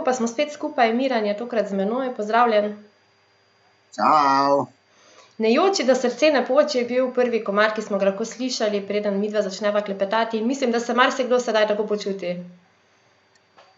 Tako pa smo spet skupaj, Miran je tokrat z menoj, pozdravljen. Čau. Ne joči, da srce ne poči je bil prvi komad, ki smo ga lahko slišali, preden midva začneva klepetati in mislim, da se marsikdo sedaj tako počuti.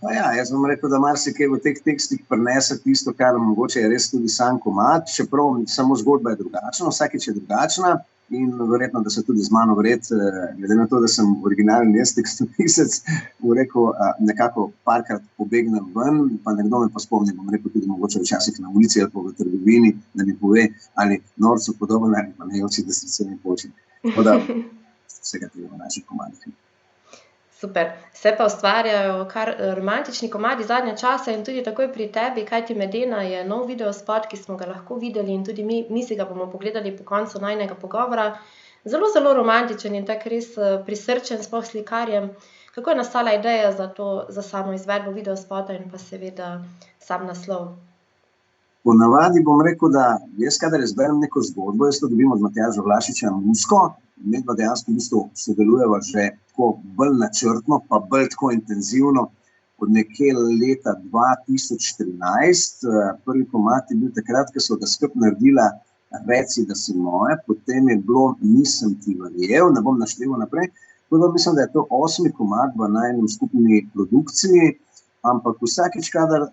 Pa ja, jaz bom rekel, da marsikaj v teh tekstih prinese tisto, kar mogoče je res tudi sam komad, čeprav samo zgodba je drugačna, vsakič je drugačna in verjetno, da se tudi z mano glede na to, da sem originalni jaz tekstopisec, bom rekel, nekako parkrat pobegnem ven, pa nekdo me pa spomni, bom rekel tudi mogoče včasih na ulici ali pa v trgovini, da mi pove, ali norcu podoben ali pa ne joči, da srce ne poči. Tako da vsega tega v naših komadih. Super. Se pa ustvarjajo kar romantični komadi zadnje čase in tudi takoj pri tebi, kajti Medena je nov videospot, ki smo ga lahko videli in tudi mi si ga bomo pogledali po koncu najinega pogovora. Zelo, zelo romantičen in tak res prisrčen, sploh slikarjem. Kako je nastala ideja za samo izvedbo videospota in pa seveda sam naslov? Ponavadi bom rekel, da jaz, kadar izberem neko zgodbo, jaz to dobim od Matjaža Vlašiča Musko, medva dejansko v bistvu sodelujeva že tako bolj načrtno, pa bolj tako intenzivno od nekje leta 2013. Prvi komad je bil takrat, ko so ga skupaj naredila Reci, da si moja, potem je bilo Nisem ti verjel, ne bom našteval naprej. Tako da mislim, da je to 8. komad v najinem skupni produkciji, ampak vsakič, kadar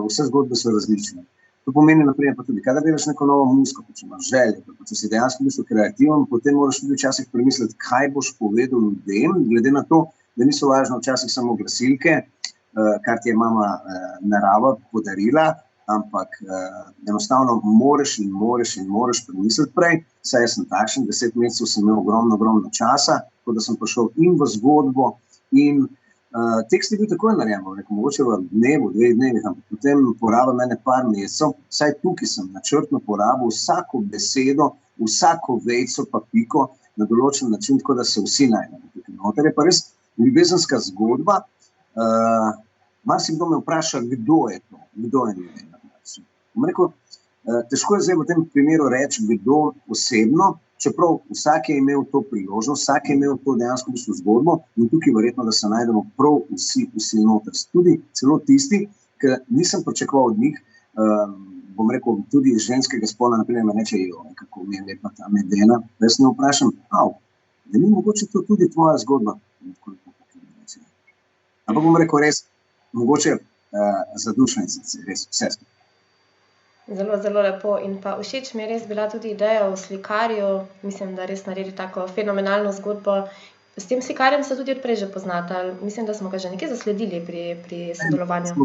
vse zgodbe so različne. To pomeni naprej pa tudi, kadar delaš neko novo muziko, če imaš želje, če si dejansko bil kreativen, potem moraš tudi včasih premisliti, kaj boš povedal ljudem, glede na to, da niso važno včasih samo glasilke, kar ti je mama narava podarila, ampak enostavno moraš premisliti prej. Saj jaz sem takšen, 10 mesecev sem imel ogromno časa, tako da sem prišel in v zgodbo in tekst je bil takoj narejen, mogoče v dnevu, 2 dnevih, ampak potem porabim mene par mesecev, saj tukaj sem načrtno porabil vsako besedo, vsako vejco pa piko na določen način, tako da se vsi najdemo tukaj noter. Je pa res ljubezenska zgodba. Marsikdo me vpraša, kdo je to, kdo je njen. Bom rekel, težko je zdaj v tem primeru reči, kdo osebno, čeprav vsak je imel to priložnost, vsak je imel to dejansko zgodbo in tukaj verjetno, da se najdemo prav vsi noter. Tudi celo tisti, ki nisem pričakoval od njih, bom rekel, tudi iz ženskega spola, naprimer me reče, kako mi je lepa ta Medena, jaz ne vprašam, da ni mogoče to tudi tvoja zgodba. Ampak bom rekel res, mogoče zadušnice, res vse skupaj. Zelo, zelo lepo in pa všeč mi je res bila tudi ideja o slikarju, mislim, da res naredi tako fenomenalno zgodbo. S tem slikarjem se tudi odprej že poznata, mislim, da smo ga že nekje zasledili pri sodelovanju.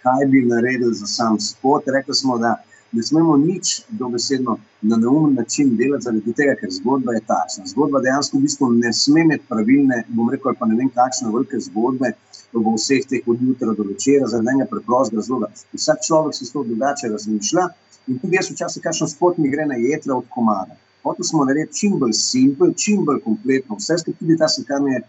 Kaj bi naredili za sam spot? Rekli smo, da ne smemo nič dobesedno na neumen način delati zaradi tega, ker zgodba je takšna. Zgodba dejansko v bistvu ne sme imeti pravilne, bom rekel, ali pa ne vem kakšne velike zgodbe, v vseh teh od jutra do večera, zaradi enega preprostega razloga. Vsak človek se s to drugače razmišlja in tudi jaz včasih kakšen spot mi gre na jetra od komada. Hotel smo narediti čim bolj simpel, čim bolj kompletno. Vse skupaj tudi ta slikar mi je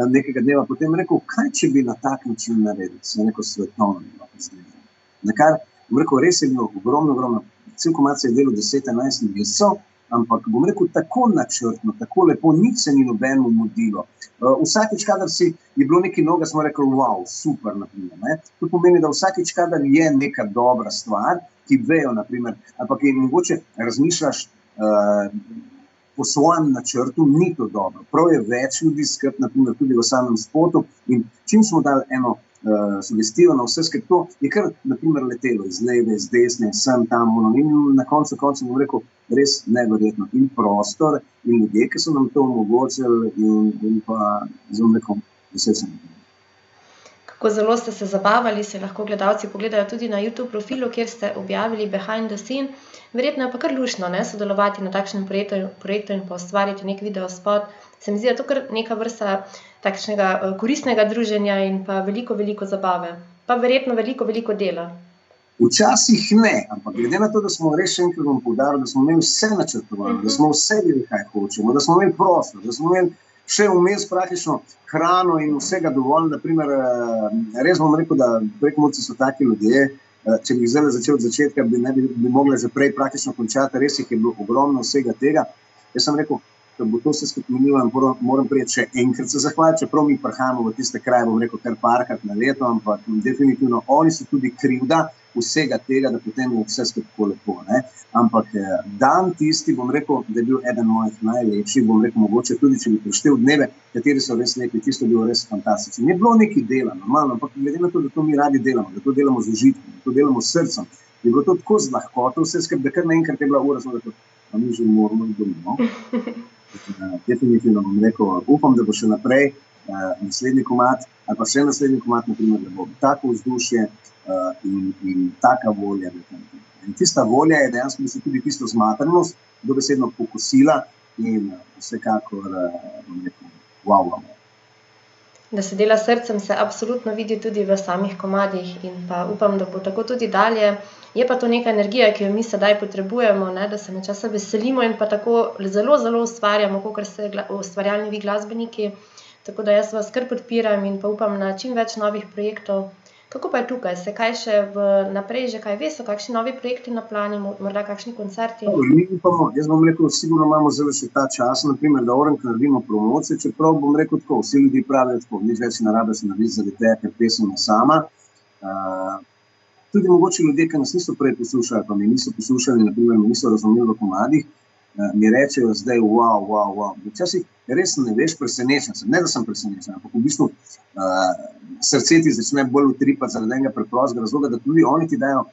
nekega dneva potem rekel, kaj če bi na tak način narediti, se neko svetovno izgledalo. Na kar, bom rekel, res je bilo ogromno, cel komad se je delo 10-11 mesecev, ampak bom rekel, tako načrtno, tako lepo, nič se ni nobeno mudilo. Vsakič, kadar je bilo nekaj novega, smo rekli, wow, super, naprimer. To pomeni, da vsakič, kadar je neka dobra stvar, ki vejo, naprimer, ampak ki mogoče razmišljaš po svojem načrtu, ni to dobro. Prav je več ljudi skrb, naprimer, tudi v samem spotu in čim smo dali eno sugestijo na vse skupaj, to je kar, naprimer, letelo iz leve, iz desne, sem tam, in na koncu bom rekel, res neverjetno in prostor in ljudje, ki so nam to omogočili in pa, bom rekel, vse sem. Kako zelo ste se zabavali, se lahko gledalci pogledajo tudi na YouTube profilu, kjer ste objavili Behind the Scene. Verjetno je pa kar luštno, sodelovati na takšnem projektu in pa ustvariti nek videospot. Se mi zdi, da je to kar neka vrsta takšnega koristnega druženja in pa veliko zabave. Pa verjetno veliko dela. Včasih ne, ampak glede na to, da smo res še enkrat poudarili, da smo imeli vse načrtovano, da smo vse videli, kaj hočemo, da smo imeli prostor, da smo imeli še vmes praktično hrano in vsega dovolj, naprimer, res bom rekel, da Prekmurci so taki ljudje, če bi zdaj začel od začetka, bi mogli že prej praktično končati, res jih je bilo ogromno vsega tega. Jaz sem rekel, da bo to vse skupaj minilo in moram priti še enkrat se zahvaliti, čeprav mi prihajamo v tiste kraje, bom rekel, kar parkrat na leto, ampak definitivno oni so tudi krivda vsega tega, da potem je vse skupaj tako lepo, ne. Ampak dan tisti, bom rekel, da je bil eden mojih najlepših, bom rekel, mogoče tudi, če bi preštel dneve, kateri so res lepi, tisto je bilo res fantastično. Je bilo nekaj dela, normalno, ampak glede na to, da to mi radi delamo, da to delamo z užitkom, da to delamo s srcem, je bilo to tako z lahkoto, vse skupaj, da kar naenkrat je bila ura, smo rekli, pa mi že moramo domov. Definitivno bom rekel, upam, da bo še naprej naslednji komad, ali pa še naslednji komad, naprimer, da bo tako vzdušje in taka volja. In tista volja je dejansko tudi tisto zmatrnost, dobesedno pokosila in vsekakor, bom rekel, wow. Da se dela s srcem, se absolutno vidi tudi v samih komadih in pa upam, da bo tako tudi dalje. Je pa to neka energija, ki jo mi sedaj potrebujemo, ne, da se nečesa veselimo in pa tako zelo, zelo ustvarjamo, kakor ste ustvarjalni vi glasbeniki. Tako da jaz vas kar podpiram in pa upam na čim več novih projektov. Kako pa je tukaj? Se kaj še naprej že kaj ve? So kakšni novi projekti na plani, morda kakšni koncerti? Mi upamo, jaz bom rekel, sigurno imamo zelo še ta čas, naprimer, da Orenk naredimo promocijo, čeprav bom rekel tako, vsi ljudi pravijo tako, nič več ne rabijo se narediti zaradi tega, ker pesem je sama. Tudi mogoče ljudje, ki nas niso prej poslušali, pa mi niso poslušali, naprimer, mi niso razumeli v komadih, mi rečejo zdaj, wow. Včasih res ne veš, presenečen sem. Ne, da sem presenečen, ampak v bistvu srce ti začne bolj utripati zaradi enega preprostega razloga, da tudi oni ti dajo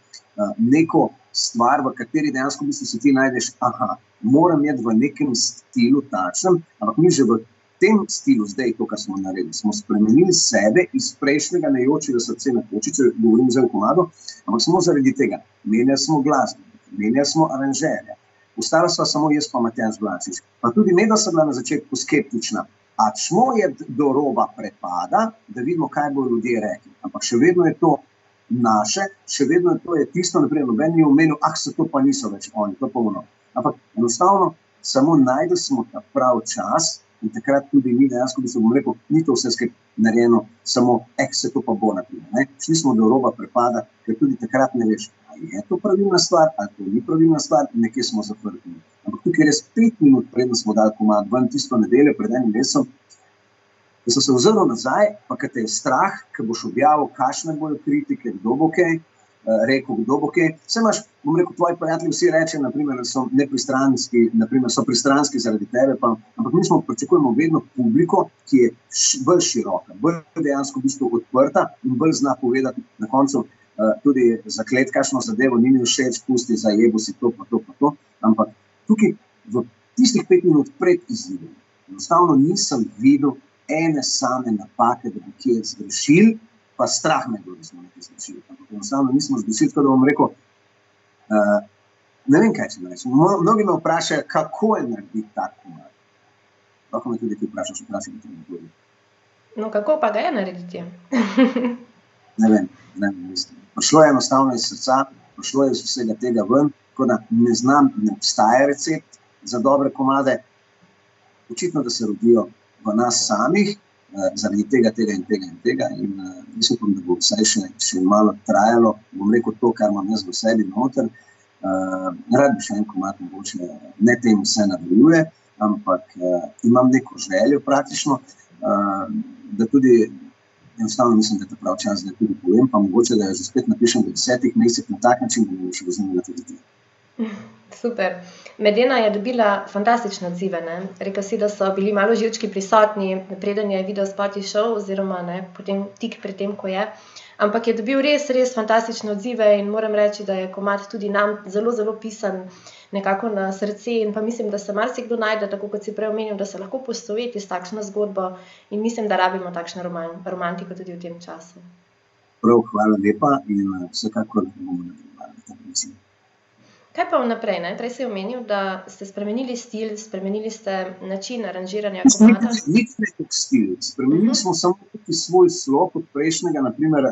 neko stvar, v kateri dejansko v bistvu si ti najdeš, moram jeti v nekem stilu takšnem, ampak mi že v tem stilu zdaj to, kar smo naredili. Smo spremenili sebe iz prejšnjega nejočega srce na koči, če govorim zdaj o komadu, ampak smo zaradi tega. Menjali smo glasbo, menjali smo aranžerja. Ostala sva samo jaz pa Matjaž Vlačič. Pa tudi medla sem bila na začetku skeptična. A čmo je do roba prepada, da vidimo, kaj bodo ljudje rekli. Ampak še vedno je to naše, še vedno je to tisto, naprimer, noben ni omenil, se to pa niso več oni, to pa ono. Ampak enostavno samo najdli smo ta prav čas in takrat tudi mi dejansko, bi se bom rekel, ni to vse skupaj narejeno, samo se to pa bo naprimer. Šli smo do roba prepada, ker tudi takrat ne veš, je to pravilna stvar, ali to ni pravilna stvar, nekje smo zaprti. Ampak tukaj res 5 minut preden smo dali komad ven tisto nedeljo pred enim mesecem, da sem se ozrl nazaj, pa kad te je strah, ker boš objavil, kakšne bojo kritike, kdo bo kaj rekel, kdo bo kaj. Vse imaš, bom rekel, tvoji prijatelji vsi reče, naprimer, da so nepristranski, naprimer, so pristranski zaradi tebe, ampak mi smo pričakujemo vedno publiko, ki je bolj široka, bolj dejansko v bistvu odprta in bolj zna povedati na koncu tudi zaklet, kakšno zadevo, ni mi všeč, pusti, zajebo si to, pa to. Ampak tukaj v tistih 5 minut pred izidom enostavno nisem videl ene same napake, da bi kje zgrešili, pa strah me bilo, da smo nekaj zgrešili. Enostavno nismo zgrešili, tako da bom rekel, ne vem, kaj če me reči. Mnogi me vprašajo, kako je narediti tak komad. Lahko me tudi ti vprašaš, vprašaj. No, kako pa ga je narediti? Ne vem, mislim. Prišlo je enostavno iz srca, prišlo je iz vsega tega ven, tako da ne znam, ne obstaja recept za dobre komade. Očitno, da se rodijo v nas samih, zaradi tega in mislim, da bo vsaj še malo trajalo, bom rekel to, kar imam jaz v sebi noter. Rad bi še en komad, mogoče ne tem vse nadaljuje, ampak imam neko željo praktično, da tudi enostavno mislim, da je to prav čas, da tudi povem, pa mogoče, da jo že spet napišem v 10 mesecih na tak način, da bomo še vznemila tudi ti. Super. Medena je dobila fantastične odzive, ne? Rekel si, da so bili malo živčki prisotni, preden je videospot izšel, oziroma ne, potem tik pred tem, ko je. Ampak je dobil res fantastične odzive in moram reči, da je komad tudi nam zelo, zelo pisan nekako na srce in pa mislim, da se marsikdo najde, tako kot si prej omenil, da se lahko postoveti s takšno zgodbo in mislim, da rabimo takšno romantiko tudi v tem času. Prav, hvala lepa in vsekakor bomo nadaljevali ta način. Kaj pa vnaprej, ne? Prej si omenil, da ste spremenili stil, spremenili ste način aranžiranja komada. Nič ne kot stil. Spremenili smo samo tudi svoj slog od prejšnjega, naprimer,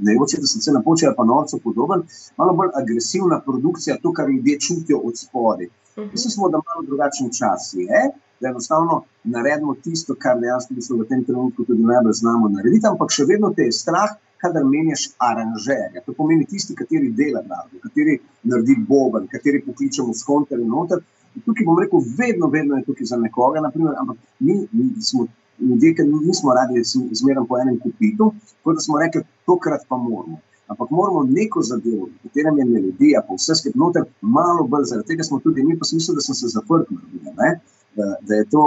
nejočega srce na poči ali pa Norcu podoben, malo bolj agresivna produkcija, to, kar ljudje čutijo od spodaj. Mislim smo, da malo drugačen čas je, da enostavno naredimo tisto, kar dejansko v tem trenutku tudi najbolj znamo narediti, ampak še vedno te je strah, kadar menjaš aranžerja, to pomeni tisti, kateri dela glasbo, kateri naredi boben, kateri pokličemo s konterje noter. Tukaj bom rekel, vedno je tukaj za nekoga, naprimer, ampak mi smo ljudje, ki nismo radi zmeraj po enem kupitu, tako da smo rekli, tokrat pa moramo. Ampak moramo neko zadevo, v katerem je melodija, pa vse skupaj noter, malo bolj, zaradi tega smo tudi, mi pa smisel, da sem se zafrknil, da je to,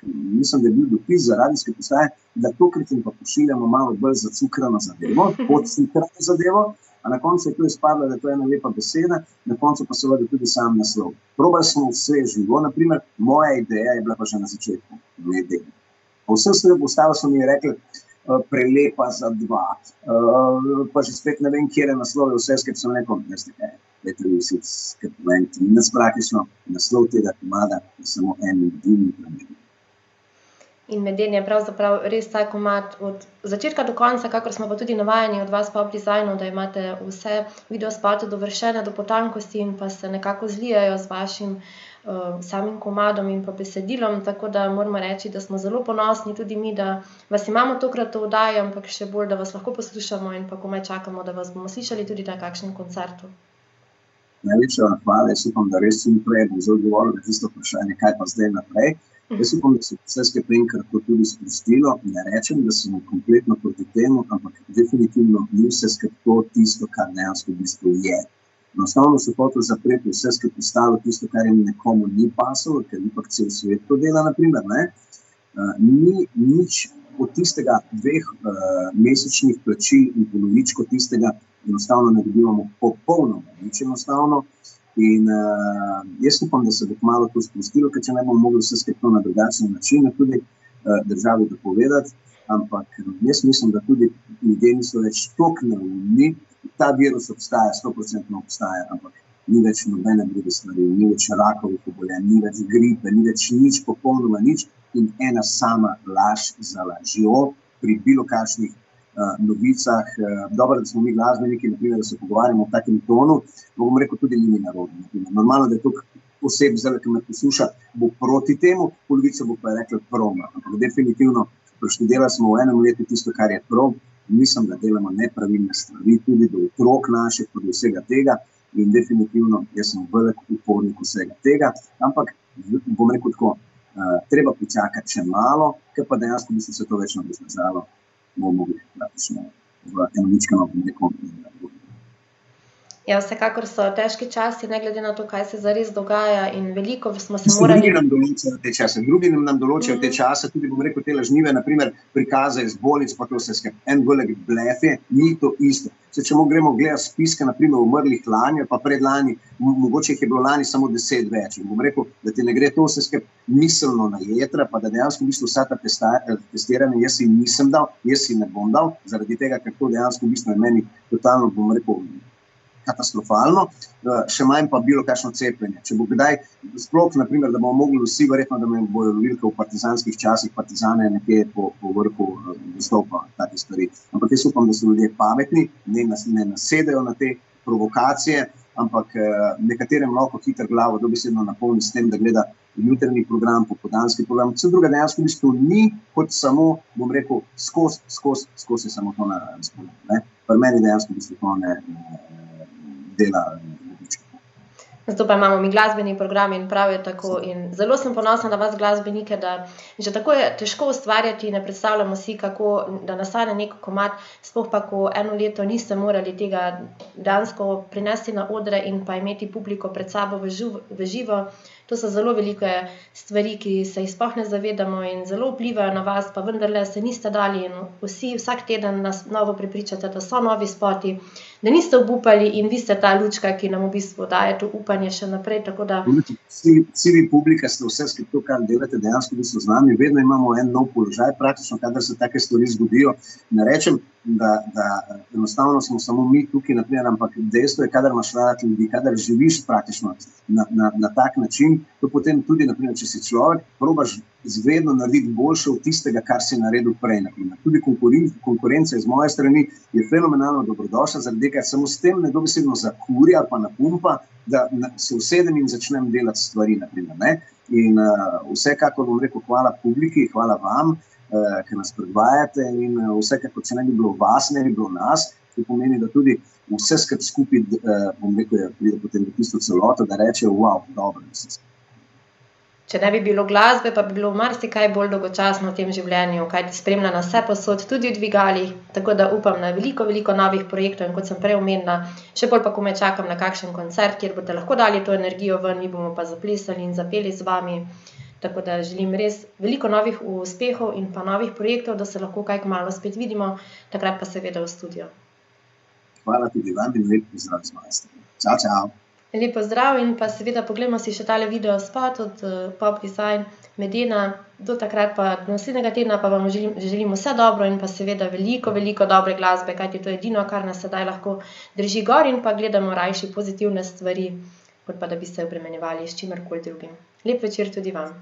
mislim, da je bil dopis za radijske postaje, da tokrat jim pa pošiljamo malo bolj zacukrano zadevo, podcukrano zadevo, a na koncu je to izpadlo, da je to ena lepa beseda, na koncu pa seveda tudi sam naslov. Probali smo vse živo, naprimer, moja ideja je bila pa že na začetku, ne del. Pa vse svoje postave so mi rekli, prelepa za dva, pa že spet ne vem, kjer je naslov, vse skupaj sem rekel, veste kaj, dajte vi vsi skupaj, nas praktično naslov tega komada je samo en edini primer. In Meden je pravzaprav res ta komad od začetka do konca, kakor smo pa tudi navajeni od vas Pop Dizajnu, da imate vse videospote dovršene do potankosti in pa se nekako zlijajo z vašim samim komadom in pa besedilom, tako da moramo reči, da smo zelo ponosni tudi mi, da vas imamo tokrat v oddaji, ampak še bolj, da vas lahko poslušamo in pa komaj čakamo, da vas bomo slišali tudi na kakšnem koncertu. Najlepša hvala, jaz upam, da res čim prej bom zelo odgovoril na tisto vprašanje, kaj pa zdaj naprej. Jaz upam, da se vse skupaj enkrat to tudi spustilo. Ne rečem, da sem kompletno proti temu, ampak definitivno ni vse skupaj to tisto, kar dejansko v bistvu je. Enostavno so hoteli zapreti vse skupaj ostalo tisto, kar jim nekomu ni pasalo, ker ipak cel svet to dela, naprimer, ne. Ni nič od tistega 2 mesečnih plačil in polovičko tistega enostavno ne dobivamo popolnoma, nič enostavno. In jaz upam, da se bo kmalu to spustilo, ker če ne bomo mogli vse skupaj na drugačen način tudi državi dopovedati, ampak jaz mislim, da tudi ljudje niso več toliko neumni. Ta virus obstaja, 100% obstaja, ampak ni več nobene druge stvari, ni več rakovih obolenj, ni več gripe, ni več nič, popolnoma nič in ena sama laž za lažjo pri bilo kakšnih novicah. Dobro, da smo mi glasbeniki, naprimer, da se pogovarjamo v takem tonu, bom rekel tudi ni narodno. Normalno, da je to oseb, zdaj, ki me posluša, bo proti temu, polovica bo pa rekla proma. Ampak definitivno, preštudela smo v enem letu tisto, kar je prav. Mislim, da delamo nepravilne stvari, tudi do otrok naših, pa do vsega tega in definitivno jaz sem velik upornik vsega tega, ampak bom rekel tako, treba počakati še malo, ker pa dejansko bi se to več ne bo izkazalo, bomo mogli praktično v enoličkano neko. Ja, vsekakor so težki časi, ne glede na to, kaj se zares dogaja in veliko smo se morali... Drugi nam določajo te čase, tudi bom rekel te lažnive, naprimer prikaze iz bolnic, pa to vse skupaj. En velik blef je, ni to isto. Če gremo gledati spiske, naprimer umrlih lani, pa predlani, mogoče jih je bilo lani samo 10 več. In bom rekel, da ti ne gre to vse skupaj miselno na jedra, pa da dejansko v bistvu vsa ta testiranja jaz si nisem dal, jaz si ne bom dal, zaradi tega, ker to dejansko v bistvu je meni totalno, bom rekel, katastrofalno, še manj pa bilo kakšno cepljenje. Če bo kdaj, sploh, naprimer, da bomo mogli vsi, verjetno, da me bojo lovili v partizanskih časih, partizane nekje po vrhu dostopa, take stvari. Ampak jaz upam, da so ljudje pametni, ne nasedajo na te provokacije, ampak nekaterem lahko hitro glavo dobesedno napolni s tem, da gleda jutrni program, popoldanski program. Vse druga dejansko v bistvu ni kot samo, bom rekel, skozi samo to na razpolnje. Pri meni dejansko v bistvu to ne dela. Zato pa imamo mi glasbeni program in prav je tako. In zelo sem ponosna na vas glasbenike, da že tako je težko ustvarjati, ne predstavljamo si, kako da nastane nek komad, sploh pa, ko eno leto niste morali tega dejansko prinesti na odre in pa imeti publiko pred sabo v živo. To so zelo velike stvari, ki se jih sploh ne zavedamo in zelo vplivajo na vas, pa vendarle se niste dali in vsi vsak teden nas novo prepričate, da so novi spoti, da niste obupali in vi ste ta lučka, ki nam v bistvu daje to upanje še naprej, tako da... Vsi vi publika ste vse skupaj to, kar delate, dejansko v bistvu z nami, vedno imamo en nov položaj, praktično, kadar se take stvari zgodijo. Ne rečem, da enostavno smo samo mi tukaj, naprimer, ampak dejstvo je, kadar imaš rad ljudi, kadar živiš praktično na tak način, to potem tudi, naprimer, če si človek, probaš zvedno narediti boljše od tistega, kar si naredil prej. Naprimer. Tudi konkurenca iz moje strani je fenomenalno dobrodošla, zaradi tega samo s tem ne dobesedno zakuri ali pa napumpa, da se usedem in začnem delati stvari, naprimer, ne. In vsekakor bom rekel hvala publiki, hvala vam, ki nas predvajate in vsekakor, če ne bi bilo vas, ne bi bilo nas, to pomeni, da tudi vse skupaj, bom rekel, pride potem v tisto celoto, da reče, wow, dobro, vse skupaj. Če ne bi bilo glasbe, pa bi bilo marsikaj bolj dolgočasno v tem življenju, kajti spremlja nas vse posod, tudi v dvigalih, tako da upam na veliko, veliko novih projektov in kot sem prej omenila, še bolj pa komaj čakam na kakšen koncert, kjer boste lahko dali to energijo ven, mi bomo pa zaplesali in zapeli z vami. Tako da želim res veliko novih uspehov in pa novih projektov, da se lahko kaj kmalu spet vidimo, takrat pa seveda v studiu. Hvala tudi vam in lep pozdrav z moje strani. Čau, čau. Lep pozdrav in pa seveda poglejmo si še tale video spot od Pop Design Medena. Do takrat pa do naslednjega tedna pa vam želim vse dobro in pa seveda veliko, veliko dobre glasbe, kajti to je edino, kar nas sedaj lahko drži gor in pa gledamo rajši pozitivne stvari, kot pa da bi se obremenjevali s čimerkoli drugim. Lep večer tudi vam.